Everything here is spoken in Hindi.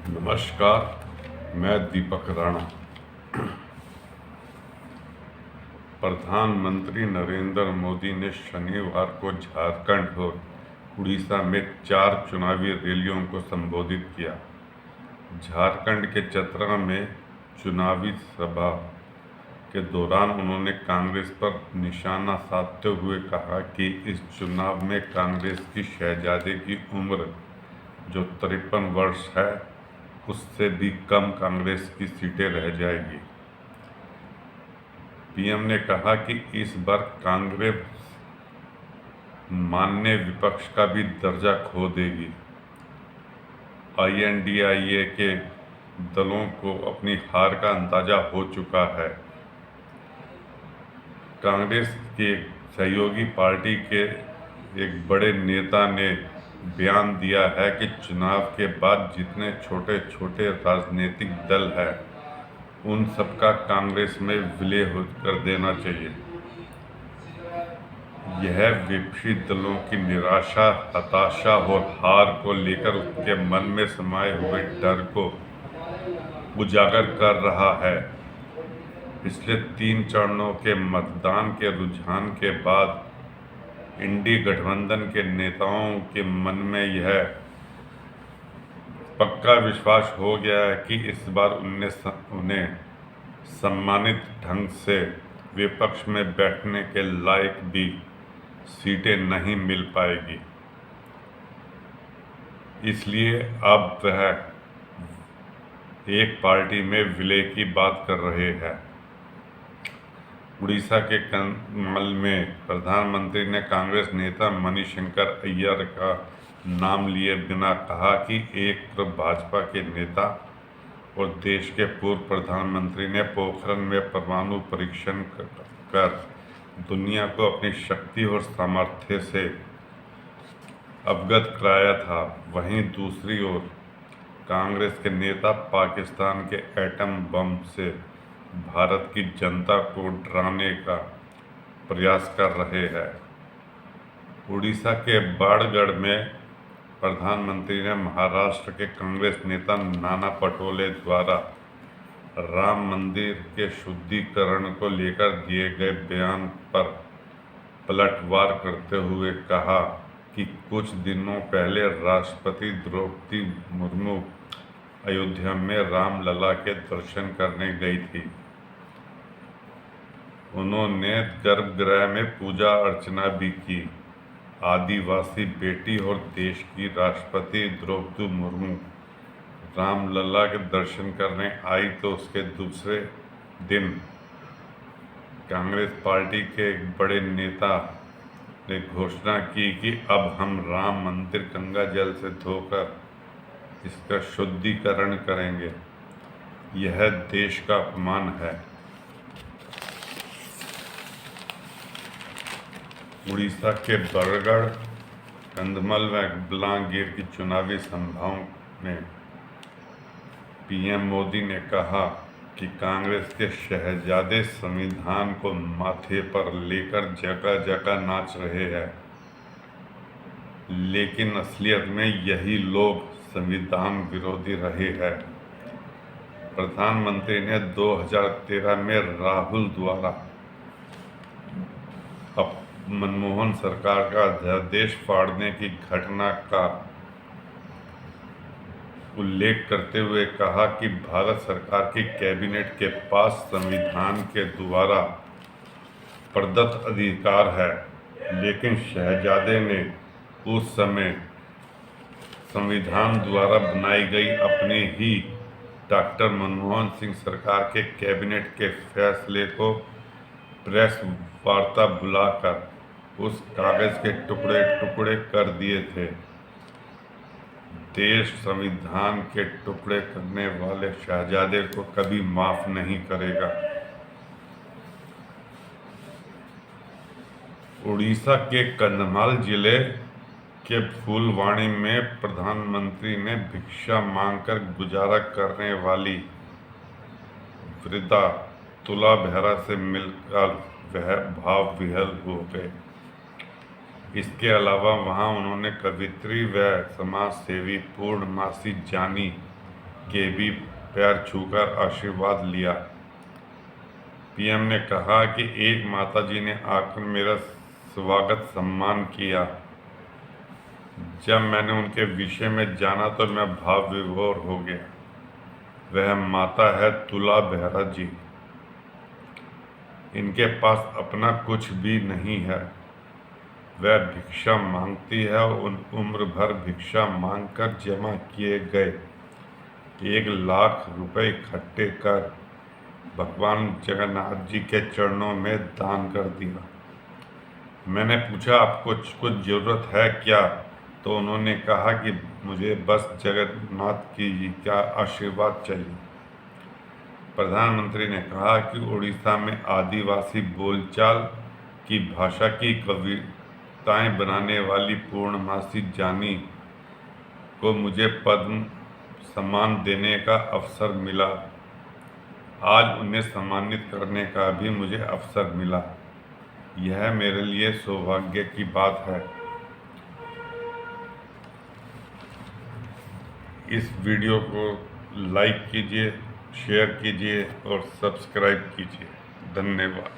नमस्कार, मैं दीपक राणा। प्रधानमंत्री नरेंद्र मोदी ने शनिवार को झारखंड और उड़ीसा में 4 चुनावी रैलियों को संबोधित किया। झारखंड के चतरा में चुनावी सभा के दौरान उन्होंने कांग्रेस पर निशाना साधते हुए कहा कि इस चुनाव में कांग्रेस की शहजादे की उम्र जो 53 वर्ष है, उससे भी कम कांग्रेस की सीटें रह जाएगी। पीएम ने कहा कि इस बार कांग्रेस माननीय विपक्ष का भी दर्जा खो देगी। INDIA के दलों को अपनी हार का अंदाजा हो चुका है। कांग्रेस के सहयोगी पार्टी के एक बड़े नेता ने बयान दिया है कि चुनाव के बाद जितने छोटे छोटे राजनीतिक दल हैं, उन सबका कांग्रेस में विलय कर देना चाहिए। यह विपक्षी दलों की निराशा, हताशा और हार को लेकर उनके मन में समाये हुए डर को उजागर कर रहा है। पिछले 3 चरणों के मतदान के रुझान के बाद इंडी गठबंधन के नेताओं के मन में यह पक्का विश्वास हो गया है कि इस बार उन्हें सम्मानित ढंग से विपक्ष में बैठने के लायक भी सीटें नहीं मिल पाएगी। इसलिए अब वह एक पार्टी में विलय की बात कर रहे हैं। उड़ीसा के कंधमाल में प्रधानमंत्री ने कांग्रेस नेता मणिशंकर अय्यर का नाम लिए बिना कहा कि एक तरफ भाजपा के नेता और देश के पूर्व प्रधानमंत्री ने पोखरण में परमाणु परीक्षण कर दुनिया को अपनी शक्ति और सामर्थ्य से अवगत कराया था, वहीं दूसरी ओर कांग्रेस के नेता पाकिस्तान के एटम बम से भारत की जनता को डराने का प्रयास कर रहे हैं। उड़ीसा के बाड़गढ़ में प्रधानमंत्री ने महाराष्ट्र के कांग्रेस नेता नाना पटोले द्वारा राम मंदिर के शुद्धिकरण को लेकर दिए गए बयान पर पलटवार करते हुए कहा कि कुछ दिनों पहले राष्ट्रपति द्रौपदी मुर्मू अयोध्या में रामलला के दर्शन करने गई थी। उन्होंने गर्भगृह में पूजा अर्चना भी की। आदिवासी बेटी और देश की राष्ट्रपति द्रौपदी मुर्मू रामलला के दर्शन करने आई तो उसके दूसरे दिन कांग्रेस पार्टी के एक बड़े नेता ने घोषणा की कि अब हम राम मंदिर गंगा जल से धोकर इसका शुद्धिकरण करेंगे। यह देश का अपमान है। उड़ीसा के बरगढ़, कंधमाल व बलांगीर की चुनावी सभाओं में पीएम मोदी ने कहा कि कांग्रेस के शहजादे संविधान को माथे पर लेकर जगह जगह नाच रहे हैं, लेकिन असलियत में यही लोग संविधान विरोधी रहे हैं। प्रधानमंत्री ने 2013 में राहुल द्वारा मनमोहन सरकार का अध्यादेश फाड़ने की घटना का उल्लेख करते हुए कहा कि भारत सरकार की कैबिनेट के पास संविधान के द्वारा प्रदत्त अधिकार है, लेकिन शहजादे ने उस समय संविधान द्वारा बनाई गई अपनी ही डॉक्टर मनमोहन सिंह सरकार के कैबिनेट के फैसले को प्रेस वार्ता बुलाकर उस कागज के टुकड़े टुकड़े कर दिए थे। देश संविधान के टुकड़े करने वाले शहजादे को कभी माफ नहीं करेगा। उड़ीसा के कंधमाल जिले के फूलवाड़ी में प्रधानमंत्री ने भिक्षा मांगकर गुजारा करने वाली वृद्धा तुला बेहरा से मिलकर वह भाव विह्वल हो गए। इसके अलावा वहां उन्होंने कवित्री व समाज सेवी पूर्णमासी जानी के भी पैर छूकर आशीर्वाद लिया। पीएम ने कहा कि एक माताजी ने आकर मेरा स्वागत सम्मान किया। जब मैंने उनके विषय में जाना तो मैं भाव विभोर हो गया। वह माता है तुला बेहरा जी। इनके पास अपना कुछ भी नहीं है। वह भिक्षा मांगती है और उम्र भर भिक्षा मांगकर जमा किए गए 1,00,000 रुपए इकट्ठे कर भगवान जगन्नाथ जी के चरणों में दान कर दिया। मैंने पूछा, आपको कुछ ज़रूरत है क्या? तो उन्होंने कहा कि मुझे बस जगन्नाथ जी का आशीर्वाद चाहिए। प्रधानमंत्री ने कहा कि उड़ीसा में आदिवासी बोलचाल की भाषा की कविताएं बनाने वाली पूर्णमासी जानी को मुझे पद्म सम्मान देने का अवसर मिला। आज उन्हें सम्मानित करने का भी मुझे अवसर मिला। यह मेरे लिए सौभाग्य की बात है। इस वीडियो को लाइक कीजिए, शेयर कीजिए और सब्सक्राइब कीजिए। धन्यवाद।